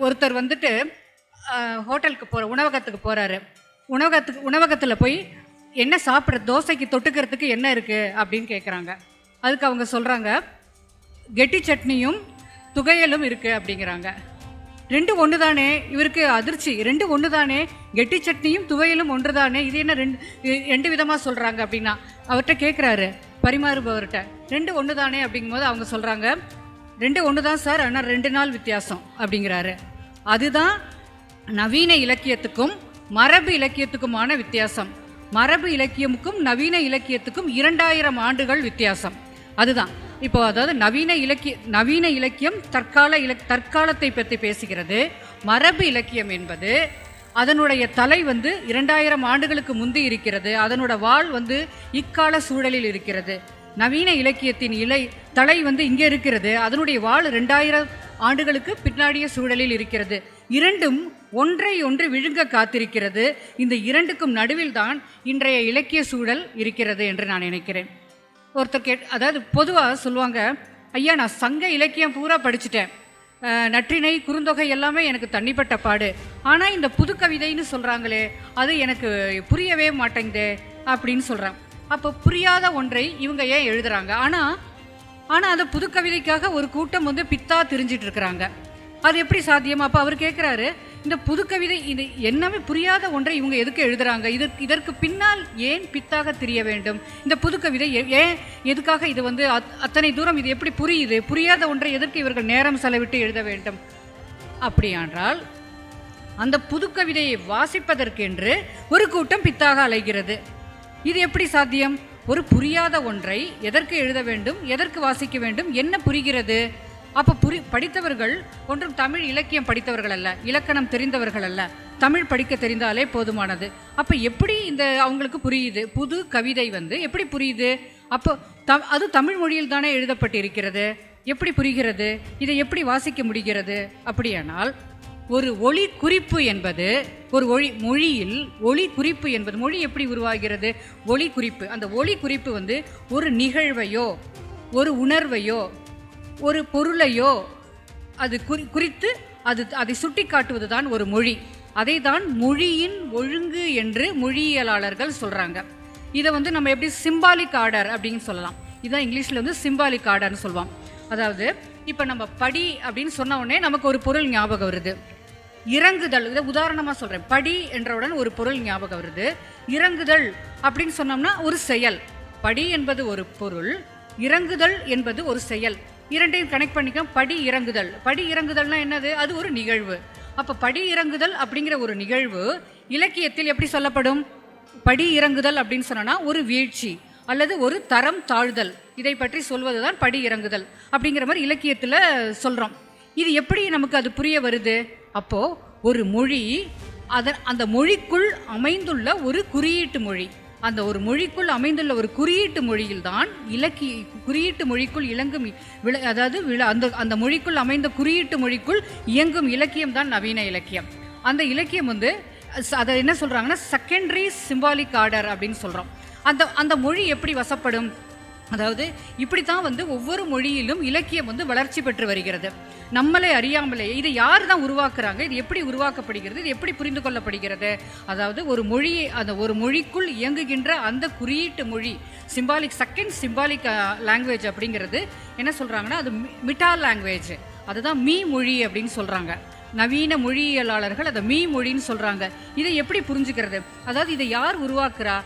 ஒருத்தர் வந்துட்டு ஹோட்டலுக்கு உணவகத்துக்கு போகிறாரு. உணவகத்தில் போய் என்ன சாப்பிட்ற, தோசைக்கு தொட்டுக்கிறதுக்கு என்ன இருக்குது அப்படின்னு கேட்குறாங்க. அதுக்கு அவங்க சொல்கிறாங்க, கெட்டி சட்னியும் துவையலும் இருக்குது அப்படிங்கிறாங்க. ரெண்டு ஒன்று தானே? இவருக்கு அதிர்ச்சி. ரெண்டு ஒன்று தானே, கெட்டி சட்னியும் துவையலும் ஒன்று தானே, இது என்ன ரெண்டு விதமாக சொல்கிறாங்க அப்படின்னா அவர்கிட்ட கேட்குறாரு பரிமாறுபவர்கிட்ட. ரெண்டு ஒன்று தானே அப்படிங்கும்போது அவங்க சொல்கிறாங்க, ரெண்டு ஒன்று தான் சார், ஆனால் 2 நாள் வித்தியாசம் அப்படிங்கிறாரு. அதுதான் நவீன இலக்கியத்துக்கும் மரபு இலக்கியத்துக்குமான வித்தியாசம். மரபு இலக்கியமுக்கும் நவீன இலக்கியத்துக்கும் 2000 ஆண்டுகள் வித்தியாசம். அதுதான் இப்போ, அதாவது நவீன இலக்கியம் தற்காலத்தை பற்றி பேசுகிறது. மரபு இலக்கியம் என்பது அதனுடைய தலை 2000 ஆண்டுகளுக்கு முந்தி இருக்கிறது. அதனோட வாள் இக்கால சூழலில் இருக்கிறது. நவீன இலக்கியத்தின் தலை இங்கே இருக்கிறது. அதனுடைய வாள் 2000 ஆண்டுகளுக்கு பின்னாடிய சூழலில் இருக்கிறது. இரண்டும் ஒன்றை ஒன்று விழுங்க காத்திருக்கிறது. இந்த இரண்டுக்கும் நடுவில் தான் இன்றைய இலக்கிய சூழல் இருக்கிறது என்று நான் நினைக்கிறேன். ஒருத்தர் அதாவது பொதுவாக சொல்லுவாங்க, ஐயா நான் சங்க இலக்கியம் பூரா படிச்சுட்டேன், நற்றிணை குறுந்தொகை எல்லாமே எனக்கு தனிப்பட்ட பாடு, ஆனால் இந்த புது கவிதைன்னு சொல்கிறாங்களே அது எனக்கு புரியவே மாட்டேங்குதே அப்படின்னு சொல்கிறாங்க. அப்போ புரியாத ஒன்றை இவங்க ஏன் எழுதுகிறாங்க? ஆனால் அந்த புது கவிதைக்காக ஒரு கூட்டம் பித்தா தெரிஞ்சிட்டு இருக்கிறாங்க. அது எப்படி சாத்தியம்? அப்போ அவர் கேட்குறாரு, இந்த புது கவிதை இது என்னவே புரியாத ஒன்றை இவங்க எதுக்கு எழுதுகிறாங்க? இதற்கு பின்னால் ஏன் பித்தாக தெரிய வேண்டும்? இந்த புது கவிதை ஏன் எதுக்காக இது அத்தனை தூரம் இது எப்படி புரியுது? புரியாத ஒன்றை எதற்கு இவர்கள் நேரம் செலவிட்டு எழுத வேண்டும்? அப்படியானால் அந்த புது கவிதையை வாசிப்பதற்கென்று ஒரு கூட்டம் பித்தாக அலைகிறது. இது எப்படி சாத்தியம்? ஒரு புரியாத ஒன்றை எதற்கு எழுத வேண்டும், எதற்கு வாசிக்க வேண்டும், என்ன புரிகிறது? அப்போ படித்தவர்கள் ஒன்றும் தமிழ் இலக்கியம் படித்தவர்கள் அல்ல, இலக்கணம் தெரிந்தவர்கள் அல்ல, தமிழ் படிக்க தெரிந்தாலே போதுமானது. அப்போ எப்படி அவங்களுக்கு புரியுது? புது கவிதை எப்படி புரியுது? அப்போ அது தமிழ் மொழியில் தானே எழுதப்பட்டிருக்கிறது, எப்படி புரிகிறது? இதை எப்படி வாசிக்க முடிகிறது? அப்படியானால் ஒரு ஒளி குறிப்பு என்பது மொழியில் ஒளி குறிப்பு என்பது, மொழி எப்படி உருவாகிறது? ஒளி குறிப்பு. அந்த ஒளி குறிப்பு ஒரு நிகழ்வையோ ஒரு உணர்வையோ ஒரு பொருளையோ அது குறித்து அதை சுட்டி காட்டுவது தான் ஒரு மொழி. அதை தான் மொழியின் ஒழுங்கு என்று மொழியியலாளர்கள் சொல்கிறாங்க. இதை நம்ம எப்படி சிம்பாலிக் ஆர்டர் அப்படின்னு சொல்லலாம். இதுதான் இங்கிலீஷில் சிம்பாலிக் ஆர்டர்னு சொல்லுவாங்க. அதாவது இப்போ நம்ம படி அப்படின்னு சொன்ன உடனே நமக்கு ஒரு பொருள் ஞாபகம் வருது. இறங்குதல், இதை உதாரணமாக சொல்கிறேன். படி என்றவுடன் ஒரு பொருள் ஞாபகம் வருது. இறங்குதல் அப்படின்னு சொன்னோம்னா ஒரு செயல். படி என்பது ஒரு பொருள், இறங்குதல் என்பது ஒரு செயல். இரண்டையும் கனெக்ட் பண்ணிக்கலாம். படி இறங்குதல். படி இறங்குதல்னா என்னது? அது ஒரு நிகழ்வு. அப்போ படி இறங்குதல் அப்படிங்கிற ஒரு நிகழ்வு இலக்கியத்தில் எப்படி சொல்லப்படும்? படி இறங்குதல் அப்படின்னு சொன்னா ஒரு வீழ்ச்சி அல்லது ஒரு தரம் தாழ்தல், இதை பற்றி சொல்வது தான் படி இறங்குதல் அப்படிங்கிற மாதிரி இலக்கியத்தில் சொல்கிறோம். இது எப்படி நமக்கு அது புரிய வருது? அப்போது ஒரு மொழி அந்த மொழிக்குள் அமைந்துள்ள ஒரு குறியீட்டு மொழி, அந்த ஒரு மொழிக்குள் அமைந்துள்ள ஒரு குறியீட்டு மொழியில்தான் குறியீட்டு மொழிக்குள் இயங்கும் அந்த மொழிக்குள் அமைந்த குறியீட்டு மொழிக்குள் இயங்கும் இலக்கியம் தான் நவீன இலக்கியம். அந்த இலக்கியம் அதை என்ன சொல்கிறாங்கன்னா செகண்டரி சிம்பாலிக் ஆர்டர் அப்படின்னு சொல்கிறோம். அந்த மொழி எப்படி வசப்படும்? அதாவது இப்படி தான் ஒவ்வொரு மொழியிலும் இலக்கியம் வளர்ச்சி பெற்று வருகிறது. நம்மளே அறியாமலே இதை யார் தான் உருவாக்குறாங்க, இது எப்படி உருவாக்கப்படுகிறது, இது எப்படி புரிந்து கொள்ளப்படுகிறது? அதாவது ஒரு மொழிக்குள் இயங்குகின்ற அந்த குறியீட்டு மொழி செகண்ட் சிம்பாலிக் லாங்குவேஜ் அப்படிங்கிறது என்ன சொல்கிறாங்கன்னா அது மிட்டா லாங்குவேஜ், அதுதான் மீ மொழி அப்படின்னு சொல்கிறாங்க. நவீன மொழியியலாளர்கள் அதை மீ மொழின்னு சொல்கிறாங்க. இதை எப்படி புரிஞ்சுக்கிறது? அதாவது இதை யார் உருவாக்குறா?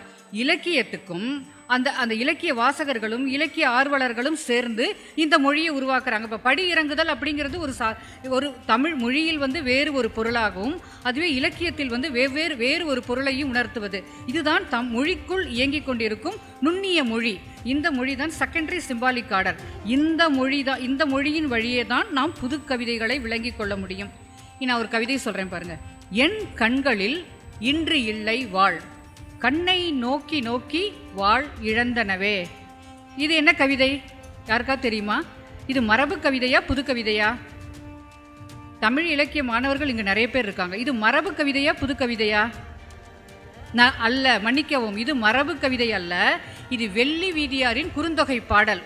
இலக்கியத்துக்கும் அந்த இலக்கிய வாசகர்களும் இலக்கிய ஆர்வலர்களும் சேர்ந்து இந்த மொழியை உருவாக்குறாங்க. இப்போ படி இறங்குதல் அப்படிங்கிறது ஒரு தமிழ் மொழியில் வேறு ஒரு பொருளாகவும், அதுவே இலக்கியத்தில் வேறு ஒரு பொருளையும் உணர்த்துவது. இதுதான் மொழிக்குள் இயங்கிக் கொண்டிருக்கும் நுண்ணிய மொழி. இந்த மொழி தான் செகண்டரி சிம்பாலிக் ஆர்டர். இந்த மொழியின் வழியே தான் நாம் புது கவிதைகளை விளங்கி கொள்ள முடியும். நான் ஒரு கவிதை சொல்கிறேன் பாருங்க. என் கண்களில் இன்று இல்லை வாழ், கண்ணை நோக்கி நோக்கி வாழ் இழந்தனவே. இது என்ன கவிதை? யாருக்கா தெரியுமா? இது மரபு கவிதையா புது கவிதையா? தமிழ் இலக்கிய மாணவர்கள் இங்கே நிறைய பேர் இருக்காங்க. இது மரபு கவிதையா புது கவிதையா? அல்ல, மன்னிக்கவும், இது மரபு கவிதை அல்ல. இது வெள்ளி வீதியாரின் குறுந்தொகை பாடல்.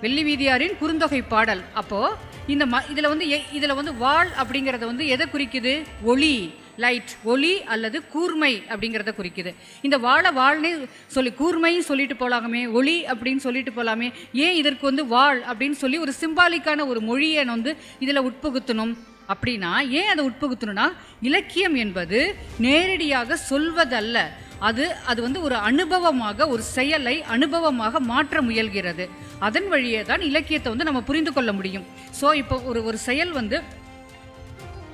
வெள்ளி வீதியாரின் குறுந்தொகை பாடல். அப்போது இந்த இதில் வந்து வாள் அப்படிங்கிறத வந்து எதை குறிக்குது? ஒளி, லைட், ஒளி அல்லது கூர்மை அப்படிங்கிறத குறிக்குது. இந்த வாழ்னே சொல்லி கூர்மையும் சொல்லிட்டு போகலாமே, ஒளி அப்படின்னு சொல்லிட்டு போகலாமே, ஏன் இதற்கு வந்து வாழ் அப்படின்னு சொல்லி ஒரு சிம்பாலிக்கான ஒரு மொழியை வந்து இதில் உட்புகுத்தணும் அப்படின்னா, ஏன் அதை உட்புகுத்தணும்னா, இலக்கியம் என்பது நேரடியாக சொல்வதல்ல, அது வந்து ஒரு அனுபவமாக, ஒரு செயலை அனுபவமாக மாற்ற முயல்கிறது. அதன் வழியே தான் இலக்கியத்தை வந்து நம்ம புரிந்து கொள்ள முடியும். ஸோ இப்போ ஒரு செயல் வந்து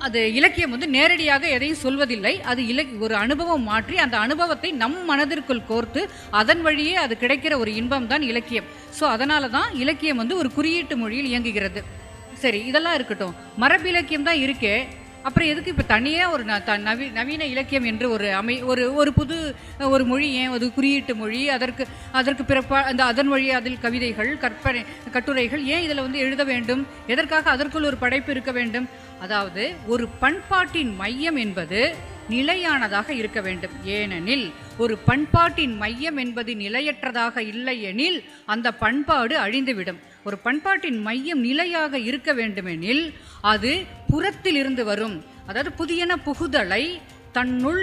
அது இலக்கியம் வந்து நேரடியாக எதையும் சொல்வதில்லை, அது ஒரு அனுபவம் மாற்றி அந்த அனுபவத்தை நம் மனதிற்குள் கோர்த்து அதன் வழியே அது கிடைக்கிற ஒரு இன்பம் தான் இலக்கியம். ஸோ அதனால தான் இலக்கியம் வந்து ஒரு குறியீட்டு மொழியில் இயங்குகிறது. சரி, இதெல்லாம் இருக்கட்டும். மரபு இலக்கியம் தான் இருக்கே, அப்புறம் எதுக்கு இப்போ தனியாக ஒரு நவீன இலக்கியம் என்று ஒரு புது ஒரு மொழி, ஏன் அது குறியீட்டு மொழி? அதற்கு பிறப்பா அதன் வழி அதில் கவிதைகள், கட்டுரைகள் ஏன் இதில் வந்து எழுத வேண்டும்? எதற்காக அதற்குள் ஒரு படைப்பு இருக்க வேண்டும்? அதாவது ஒரு பண்பாட்டின் மையம் என்பது நிலையானதாக இருக்க வேண்டும். ஏனெனில் ஒரு பண்பாட்டின் மையம் என்பது நிலையற்றதாக இல்லை எனில் அந்த பண்பாடு அழிந்துவிடும். ஒரு பண்பாட்டின் மையம் நிலையாக இருக்க வேண்டுமெனில் அது புறத்தில் இருந்து வரும். அதாவது புதியன புகுதலை தன்னுள்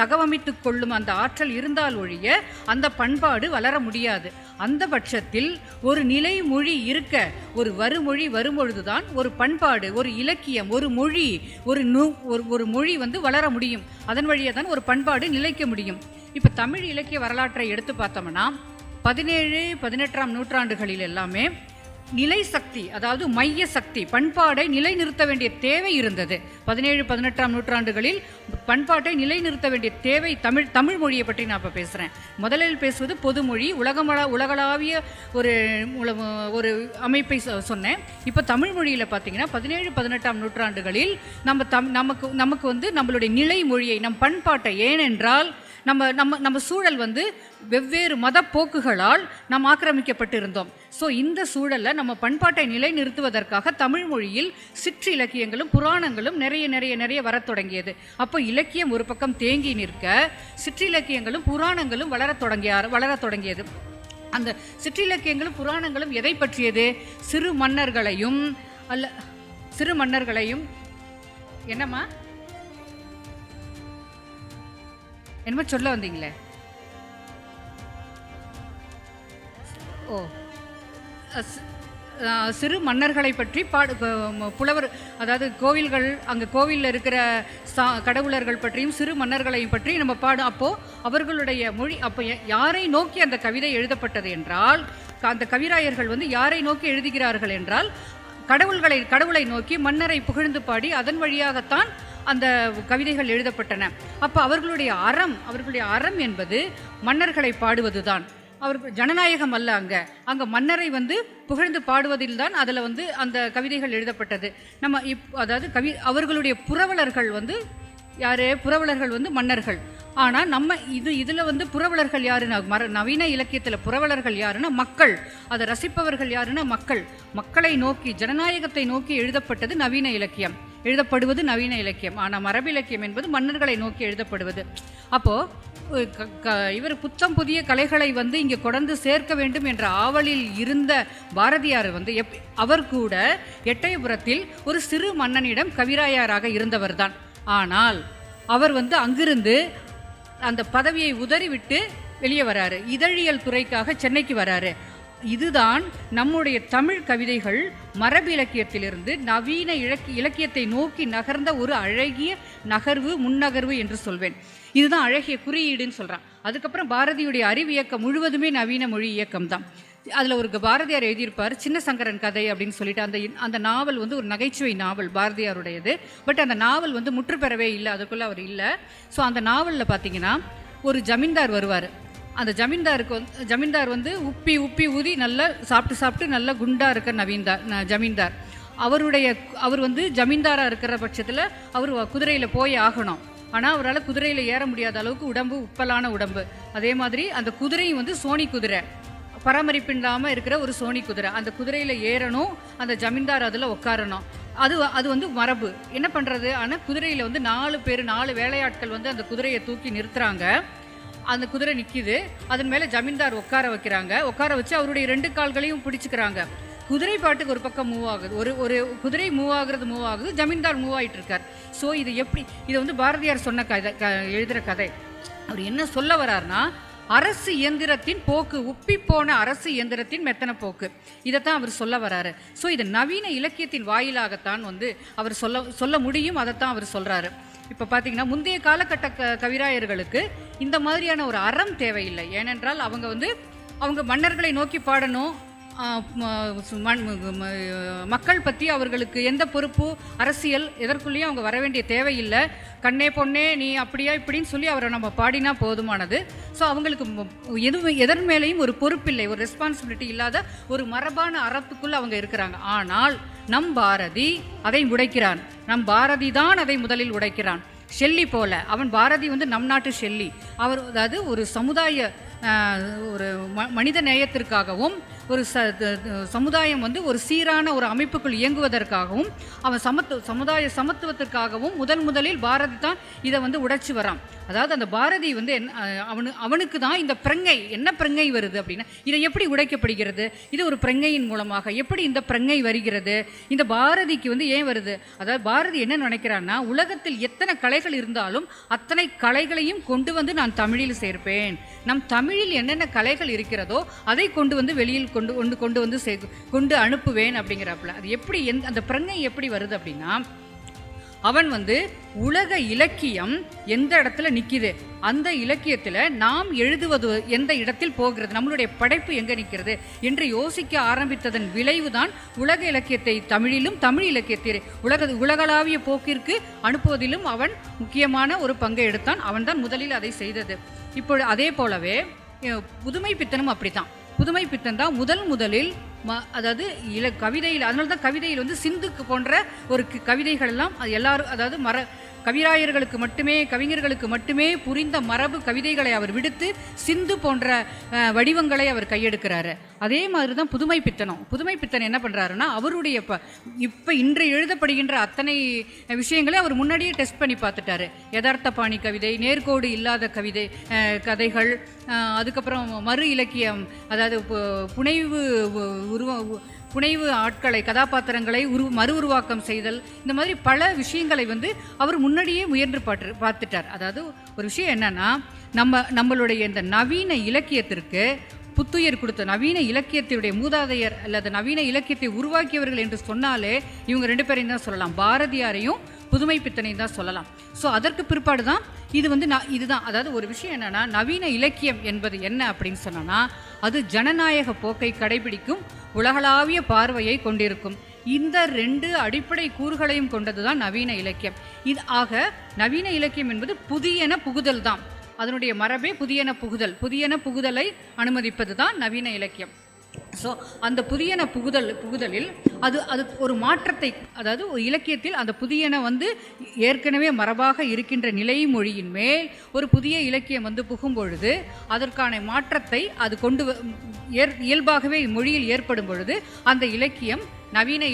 தகவமைத்துக் கொள்ளும் அந்த ஆற்றல் இருந்தால் ஒழிய அந்த பண்பாடு வளர முடியாது. அந்த பட்சத்தில் ஒரு நிலை மொழி இருக்க, ஒரு வருமொழி வரும்பொழுதுதான் ஒரு பண்பாடு, ஒரு இலக்கியம், ஒரு மொழி, ஒரு மொழி வந்து வளர முடியும். அதன் வழியே தான் ஒரு பண்பாடு நிலைக்க முடியும். இப்போ தமிழ் இலக்கிய வரலாற்றை எடுத்து பார்த்தோம்னா 17, 18ஆம் நூற்றாண்டுகளில் எல்லாமே நிலை சக்தி, அதாவது மைய சக்தி, பண்பாடை நிலைநிறுத்த வேண்டிய தேவை இருந்தது. 17, 18ஆம் நூற்றாண்டுகளில் பண்பாட்டை நிலைநிறுத்த வேண்டிய தேவை தமிழ் மொழியை பற்றி நான் இப்போ பேசுகிறேன். முதலில் பேசுவது பொதுமொழி, உலகளாவிய ஒரு அமைப்பை சொன்னேன். இப்போ தமிழ் மொழியில் பார்த்தீங்கன்னா 17, 18ஆம் நூற்றாண்டுகளில் நமக்கு வந்து நம்மளுடைய நிலை மொழியை, நம் பண்பாட்டை, ஏனென்றால் நம்ம சூழல் வந்து வெவ்வேறு மத போக்குகளால் நாம் ஆக்கிரமிக்கப்பட்டு இருந்தோம். ஸோ இந்த சூழலில் நம்ம பண்பாட்டை நிலைநிறுத்துவதற்காக தமிழ் மொழியில் சிற்றிலக்கியங்களும் புராணங்களும் நிறைய வரத் தொடங்கியது. அப்போ இலக்கியம் ஒரு பக்கம் தேங்கி நிற்க சிற்றிலக்கியங்களும் புராணங்களும் வளரத் தொடங்கியது. அந்த சிற்றிலக்கியங்களும் புராணங்களும் எதை பற்றியது? சிறு மன்னர்களையும் என்னம்மா என்னமோ சொல்ல வந்தீங்களே? சிறு மன்னர்களை பற்றி புலவர், அதாவது கோவில்கள், அங்கே கோவிலில் இருக்கிற கடவுளர்கள் பற்றியும் சிறு மன்னர்களையும் பற்றி நம்ம அப்போது அவர்களுடைய மொழி, அப்போ யாரை நோக்கி அந்த கவிதை எழுதப்பட்டது என்றால், அந்த கவிராயர்கள் வந்து யாரை நோக்கி எழுதுகிறார்கள் என்றால் கடவுளை நோக்கி மன்னரை புகழ்ந்து பாடி அதன் வழியாகத்தான் அந்த கவிதைகள் எழுதப்பட்டன. அப்போ அவர்களுடைய அறம் என்பது மன்னர்களை பாடுவதுதான். அவர்கள் ஜனநாயகம் அல்ல, அங்கே மன்னரை வந்து புகழ்ந்து பாடுவதில் தான் அதில் வந்து அந்த கவிதைகள் எழுதப்பட்டது. அதாவது அவர்களுடைய புரவலர்கள் வந்து யார்? புரவலர்கள் வந்து மன்னர்கள். ஆனால் இதில் வந்து புரவலர்கள் யாருன்னா, நவீன இலக்கியத்தில் புரவலர்கள் யாருன்னா மக்கள், அதை ரசிப்பவர்கள் யாருன்னா மக்களை நோக்கி, ஜனநாயகத்தை நோக்கி எழுதப்படுவது நவீன இலக்கியம். ஆனால் மரபு இலக்கியம் என்பது மன்னர்களை நோக்கி எழுதப்படுவது. அப்போது இவர் புத்தம் புதிய கலைகளை வந்து இங்கே கொண்டு சேர்க்க வேண்டும் என்ற ஆவலில் இருந்த பாரதியார் வந்து அவர் கூட எட்டயபுரத்தில் ஒரு சிறு மன்னனிடம் கவிராயராக இருந்தவர் தான். ஆனால் அவர் வந்து அங்கிருந்து அந்த பதவியை உதறிவிட்டு வெளியே வராரு, இதழியல் துறைக்காக சென்னைக்கு வராரு. இதுதான் நம்முடைய தமிழ் கவிதைகள் மரபு இலக்கியத்திலிருந்து நவீன இலக்கியத்தை நோக்கி நகர்ந்த ஒரு அழகிய முன்னகர்வு என்று சொல்வேன். இதுதான் அழகிய குறியீடுன்னு சொல்கிறான். அதுக்கப்புறம் பாரதியுடைய அறிவியக்கம் முழுவதுமே நவீன மொழி இயக்கம் தான். அதில் ஒரு பாரதியார் எழுதியிருப்பார், சின்ன சங்கரன் கதை அப்படின்னு சொல்லிட்டு. அந்த நாவல் வந்து ஒரு நகைச்சுவை நாவல் பாரதியாருடையது. பட் அந்த நாவல் வந்து முற்று பெறவே இல்லை, அதுக்குள்ளே அவர் இல்லை. ஸோ அந்த நாவலில் பார்த்தீங்கன்னா ஒரு ஜமீன்தார் வருவார். அந்த ஜமீன்தார் வந்து உப்பி ஊதி நல்லா சாப்பிட்டு நல்லா குண்டாக இருக்க ஜமீன்தார். அவர் வந்து ஜமீன்தாராக இருக்கிற பட்சத்தில் அவர் குதிரையில் போய் ஆகணும். ஆனால் அவரால் குதிரையில் ஏற முடியாத அளவுக்கு உடம்பு உப்பலான உடம்பு. அதே மாதிரி அந்த குதிரையும் வந்து சோனி குதிரை, பராமரிப்பு இல்லாமல் இருக்கிற ஒரு சோனி குதிரை. அந்த குதிரையில் ஏறணும், அந்த ஜமீன்தார் அதில் உட்காரணும். அது வந்து மரபு. என்ன பண்ணுறது? ஆனால் குதிரையில் வந்து 4 வேலையாட்கள் வந்து அந்த குதிரையை தூக்கி நிறுத்துறாங்க. அந்த குதிரை நிற்கிது. அதன் மேலே ஜமீன்தார் உட்கார வைக்கிறாங்க. உட்கார வச்சு அவருடைய 2 கால்களையும் பிடிச்சிக்கிறாங்க. குதிரை பாட்டுக்கு ஒரு பக்கம் மூவ் ஆகுது. ஒரு குதிரை மூவ் ஆகுது, ஜமீன்தார் மூவ் ஆகிட்டு இருக்கார். ஸோ இது எப்படி, இதை வந்து பாரதியார் சொன்ன கதை, எழுதுகிற கதை. அவர் என்ன சொல்ல வர்றாருன்னா, அரசு இயந்திரத்தின் போக்கு, உப்பிப்போன அரசு இயந்திரத்தின் மெத்தன போக்கு, இதைத்தான் அவர் சொல்ல வர்றாரு. ஸோ இது நவீன இலக்கியத்தின் வாயிலாகத்தான் வந்து அவர் சொல்ல முடியும். அதைத்தான் அவர் சொல்கிறாரு. இப்போ பார்த்தீங்கன்னா முந்தைய காலகட்ட கவிராயர்களுக்கு இந்த மாதிரியான ஒரு அறம் தேவையில்லை. ஏனென்றால் அவங்க மன்னர்களை நோக்கி பாடணும், மக்கள் பற்றி அவர்களுக்கு எந்த பொறுப்பு, அரசியல் எதற்குள்ளேயும் அவங்க வர வேண்டிய தேவையில்லை. கண்ணே பொண்ணே நீ அப்படியா இப்படின்னு சொல்லி அவரை நம்ம பாடினா போதுமானது. ஸோ அவங்களுக்கு எதன் மேலேயும் ஒரு பொறுப்பில்லை, ஒரு ரெஸ்பான்சிபிலிட்டி இல்லாத ஒரு மரபான அறத்துக்குள்ளே அவங்க இருக்கிறாங்க. ஆனால் நம் பாரதி அதை உடைக்கிறான். நம் பாரதி தான் அதை முதலில் உடைக்கிறான். ஷெல்லி போல, அவன் பாரதி வந்து நம் நாட்டு ஷெல்லி. அவர் அதாவது ஒரு சமுதாய ஒரு மனித நேயத்திற்காகவும் ஒரு சமுதாயம் வந்து ஒரு சீரான ஒரு அமைப்புக்குள் இயங்குவதற்காகவும் அவன் சமுதாய சமத்துவத்திற்காகவும் முதலில் பாரதி தான் இதை வந்து உடைச்சி வரான். அதாவது அந்த பாரதி வந்து அவனுக்கு தான் இந்த பிரங்கை, என்ன பிரங்கை வருது அப்படின்னா, இதை எப்படி உடைக்கப்படுகிறது, இது ஒரு பிரங்கையின் மூலமாக எப்படி இந்த பிரங்கை வருகிறது, இந்த பாரதிக்கு வந்து ஏன் வருது. அதாவது பாரதி என்ன நினைக்கிறான்னா, உலகத்தில் எத்தனை கலைகள் இருந்தாலும் அத்தனை கலைகளையும் கொண்டு வந்து நான் தமிழில் சேர்ப்பேன், நம் தமிழில் என்னென்ன கலைகள் இருக்கிறதோ அதை கொண்டு வந்து வெளியில் கொண்டு வந்து கொண்டு அனுப்புவேன் அப்படிங்கிறாப்புல. அது எப்படி, அந்த பிரங்கை எப்படி வருது அப்படின்னா, அவன் வந்து உலக இலக்கியம் எந்த இடத்துல நிற்கிது, அந்த இலக்கியத்தில் நாம் எழுதுவது எந்த இடத்தில் போகிறது, நம்மளுடைய படைப்பு எங்கே நிற்கிறது என்று யோசிக்க ஆரம்பித்ததன் விளைவுதான் உலக இலக்கியத்தை தமிழிலும் தமிழ் இலக்கியத்தை உலகளாவிய போக்கிற்கு அனுப்புவதிலும் அவன் முக்கியமான ஒரு பங்கை எடுத்தான். அவன்தான் முதலில் அதை செய்தது. இப்போ அதே போலவே புதுமை பித்தனும் அப்படித்தான். புதுமை பித்தன் தான் முதலில் அதாவது கவிதையில், அதனால தான் கவிதையில் வந்து சிந்துக்கு போன்ற ஒரு கவிதைகள் எல்லாம் எல்லாரும், அதாவது கவிராயர்களுக்கு மட்டுமே, கவிஞர்களுக்கு மட்டுமே புரிந்த மரபு கவிதைகளை அவர் விடுத்து சிந்து போன்ற வடிவங்களை அவர் கையெடுக்கிறாரு. அதே மாதிரி தான் புதுமை பித்தன் என்ன பண்ணுறாருன்னா, அவருடைய இப்போ இன்று எழுதப்படுகின்ற அத்தனை விஷயங்களை அவர் முன்னாடியே டெஸ்ட் பண்ணி பார்த்துட்டாரு. யதார்த்த பாணி கவிதை, நேர்கோடு இல்லாத கதைகள், அதுக்கப்புறம் மறு இலக்கியம், அதாவது புனைவு ஆட்களை, கதாபாத்திரங்களை மறு உருவாக்கம் செய்தல், இந்த மாதிரி பல விஷயங்களை வந்து அவர் முன்னாடியே முயன்று பார்த்துட்டார். அதாவது ஒரு விஷயம் என்னன்னா, நம்மளுடைய இந்த நவீன இலக்கியத்திற்கு புத்துயிர் கொடுத்த நவீன இலக்கியத்தினுடைய மூதாதையர் அல்லது நவீன இலக்கியத்தை உருவாக்கியவர்கள் என்று சொன்னாலே இவங்க 2 பேரையும் தான் சொல்லலாம், பாரதியாரையும் புதுமை பித்தனையும் தான் சொல்லலாம். ஸோ அதற்கு பிற்பாடு தான் இது வந்து இதுதான். அதாவது ஒரு விஷயம் என்னன்னா, நவீன இலக்கியம் என்பது என்ன அப்படின்னு சொன்னா, அது ஜனநாயக போக்கை கடைபிடிக்கும், உலகளாவிய பார்வையை கொண்டிருக்கும். இந்த 2 அடிப்படை கூறுகளையும் கொண்டது தான் நவீன இலக்கியம். ஆக நவீன இலக்கியம் என்பது புதியன புகுதல் தான். அதனுடைய மரபே புதியன புகுதலை அனுமதிப்பது தான் நவீன இலக்கியம். ஸோ அந்த புதியன புகுதலில் அது ஒரு மாற்றத்தை, அதாவது ஒரு இலக்கியத்தில் அந்த புதியன வந்து ஏற்கனவே மரபாக இருக்கின்ற நிலை மொழியின் மேல் ஒரு புதிய இலக்கியம் வந்து புகும் பொழுது அதற்கான மாற்றத்தை அது இயல்பாகவே மொழியில் ஏற்படும் பொழுது அந்த இலக்கியம் நவீன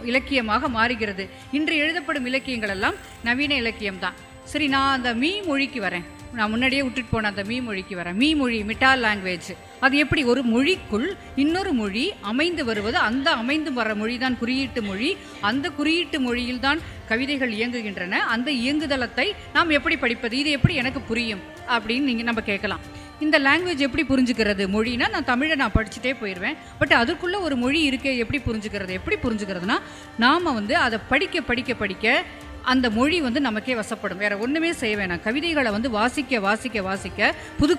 இலக்கியமாக மாறுகிறது. இன்று எழுதப்படும் இலக்கியங்கள் எல்லாம் நவீன இலக்கியம்தான். சரி, நான் அந்த மொழிக்கு வரேன். நான் முன்னாடியே விட்டுட்டு போன அந்த மொழிக்கு வரேன். மொழி, மிட்டால் லாங்குவேஜ், அது எப்படி ஒரு மொழிக்குள் இன்னொரு மொழி அமைந்து வருவது, அந்த அமைந்து வர மொழி தான் குறியீட்டு மொழி. அந்த குறியீட்டு மொழியில் தான் கவிதைகள் இயங்குகின்றன. அந்த இயங்குதளத்தை நாம் எப்படி படிப்பது, இது எப்படி எனக்கு புரியும் அப்படின்னு நம்ம கேட்கலாம். இந்த லாங்குவேஜ் எப்படி புரிஞ்சுக்கிறது, மொழினா நான் தமிழை நான் படிச்சுட்டே போயிடுவேன், பட் அதுக்குள்ளே ஒரு மொழி இருக்கே, எப்படி புரிஞ்சுக்கிறதுனா நாம் வந்து அதை படிக்க அந்த மொழி வந்து நமக்கே வசப்படும். வேற ஒன்றுமே செய்ய வேணாம். கவிதைகளை வந்து வாசிக்க புது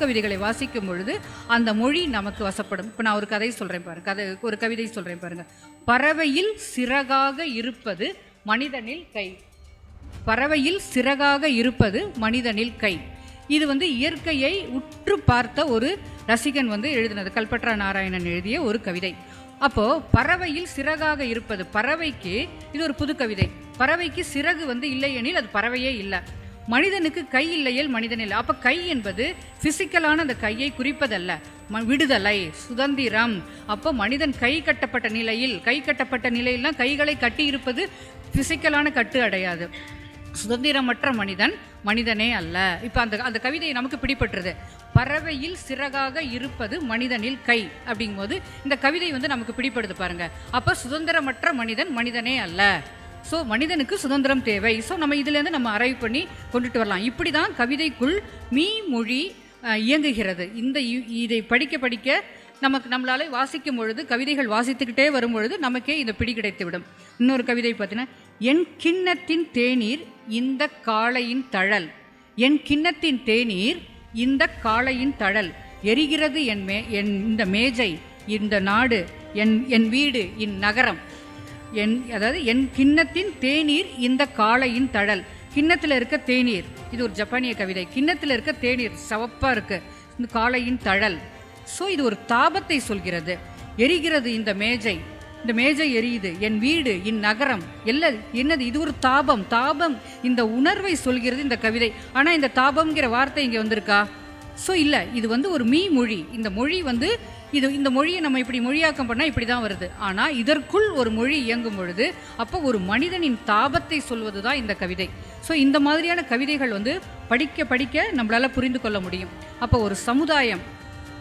கவிதைகளை வாசிக்கும் பொழுது அந்த மொழி நமக்கு வசப்படும். இப்போ நான் ஒரு கதை சொல்கிறேன் பாருங்க, ஒரு கவிதை சொல்கிறேன் பாருங்க. பறவையில் சிறகாக இருப்பது மனிதனில் கை. பறவையில் சிறகாக இருப்பது மனிதனில் கை. இது வந்து இயற்கையை உற்று பார்த்த ஒரு ரசிகன் வந்து எழுதினது, கல்பற்றா நாராயணன் எழுதிய ஒரு கவிதை. அப்போது பறவையில் சிறகாக இருப்பது, பறவைக்கு இது ஒரு புது கவிதை. பறவைக்கு சிறகு வந்து இல்லையெனில் அது பறவையே இல்லை. மனிதனுக்கு கை இல்லையேல் மனிதன் இல்லை. அப்போ கை என்பது ஃபிசிக்கலான அந்த கையை குறிப்பதல்ல, விடுதலை, சுதந்திரம். அப்போ மனிதன் கை கட்டப்பட்ட நிலையில்னா கைகளை கட்டி இருப்பது ஃபிசிக்கலான கட்டு அடையாது. சுதந்திரமற்ற மனிதன் மனிதனே அல்ல. இப்போ அந்த கவிதையை நமக்கு பிடிபட்டுருது. பறவையில் சிறகாக இருப்பது மனிதனில் கை அப்படிங்கும்போது இந்த கவிதை நமக்கு பிடிப்படுது பாருங்க. அப்போ சுதந்திரமற்ற மனிதன் மனிதனே அல்ல. ஸோ மனிதனுக்கு சுதந்திரம் தேவை. ஸோ நம்ம இதுலேருந்து நம்ம அரைவ் பண்ணி கொண்டுட்டு வரலாம். இப்படி தான் கவிதைக்குள் மொழி இயங்குகிறது. இதை படிக்க படிக்க நம்மளால வாசிக்கும் பொழுது, கவிதைகள் வாசித்துக்கிட்டே வரும் பொழுது நமக்கே இந்த பிடி கிடைத்து விடும். இன்னொரு கவிதை பார்த்தீங்கன்னா, என் கிண்ணத்தின் தேநீர் இந்த காளையின் தழல், என் கிண்ணத்தின் தேநீர் இந்த காளையின் தழல், எரிகிறது இந்த மேஜை, இந்த நாடு, என் வீடு, இந்நகரம், அதாவது என் கிண்ணத்தின் தேநீர் இந்த காளையின் தழல். கிண்ணத்தில் இருக்க தேநீர், இது ஒரு ஜப்பானிய கவிதை. கிண்ணத்தில் இருக்க தேநீர் சிவப்பாக இருக்கு, இந்த காளையின் தழல். ஸோ இது ஒரு தாபத்தை சொல்கிறது. எரிகிறது இந்த மேஜை எரியுது, என் வீடு, இந்நகரம், என்னது இது ஒரு தாபம். இந்த உணர்வை சொல்கிறது இந்த கவிதை. ஆனால் இந்த தாபம்ங்கிற வார்த்தை இங்கே வந்திருக்கா? ஸோ இல்லை, இது ஒரு மொழி. இந்த மொழி இந்த மொழியை நம்ம இப்படி மொழியாக்கம் பண்ணால் இப்படி தான் வருது. ஆனால் இதற்குள் ஒரு மொழி இயங்கும் பொழுது அப்போ ஒரு மனிதனின் தாபத்தை சொல்வது தான் இந்த கவிதை. ஸோ இந்த மாதிரியான கவிதைகள் படிக்க படிக்க நம்மளால் புரிந்து கொள்ள முடியும். அப்போ ஒரு சமுதாயம்,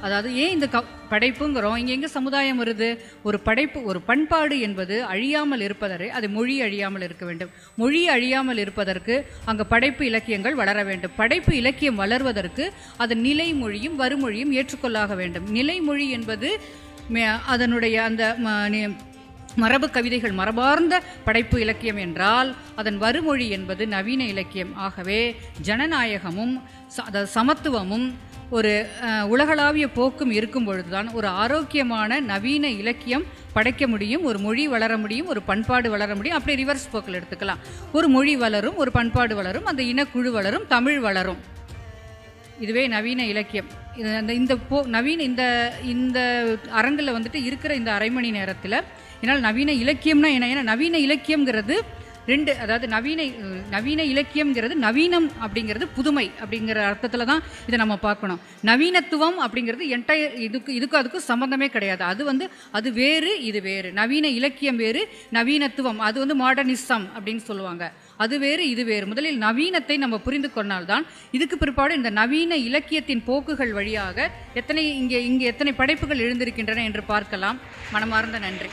அதாவது ஏன் இந்த படைப்புங்கிறோம், இங்கே எங்கே சமுதாயம் வருது? ஒரு படைப்பு, ஒரு பண்பாடு என்பது அழியாமல் இருப்பதற்கு அது மொழி அழியாமல் இருக்க வேண்டும். மொழி அழியாமல் இருப்பதற்கு அங்கே படைப்பு இலக்கியங்கள் வளர வேண்டும். படைப்பு இலக்கியம் வளர்வதற்கு அது நிலைமொழியும் வருமொழியும் ஏற்றுக்கொள்ளாக வேண்டும். நிலைமொழி என்பது அதனுடைய அந்த மரபு கவிதைகள், மரபார்ந்த படைப்பு இலக்கியம் என்றால் அதன் வருமொழி என்பது நவீன இலக்கியம். ஆகவே ஜனநாயகமும் சமத்துவமும் ஒரு உலகளாவிய போக்கும் இருக்கும் பொழுதுதான் ஒரு ஆரோக்கியமான நவீன இலக்கியம் படைக்க முடியும், ஒரு மொழி வளர முடியும், ஒரு பண்பாடு வளர முடியும். அப்படி ரிவர்ஸ் போக்கில் எடுத்துக்கலாம். ஒரு மொழி வளரும், ஒரு பண்பாடு வளரும், அந்த இனக்குழு வளரும், தமிழ் வளரும். இதுவே நவீன இலக்கியம். இந்த அரங்கில் இருக்கிற இந்த அரை மணி நேரத்தில் என்னால் நவீன இலக்கியம்னா என்ன, ஏன்னா நவீன இலக்கியம்ங்கிறது ரெண்டு, அதாவது நவீன இலக்கியம்ங்கிறது நவீனம் அப்படிங்கிறது புதுமை அப்படிங்கிற அர்த்தத்தில் தான் இதை நம்ம பார்க்கணும். நவீனத்துவம் அப்படிங்கிறது இதுக்கும் அதுக்கும் சம்மந்தமே கிடையாது. அது வேறு, இது வேறு. நவீன இலக்கியம் வேறு, நவீனத்துவம் அது மாடர்னிசம் அப்படின்னு சொல்லுவாங்க. அது வேறு, இது வேறு. முதலில் நவீனத்தை நம்ம புரிந்து கொண்டால்தான் இதுக்கு பிற்பாடு இந்த நவீன இலக்கியத்தின் போக்குகள் வழியாக இங்கே எத்தனை படைப்புகள் எழுந்திருக்கின்றன என்று பார்க்கலாம். மனமார்ந்த நன்றி.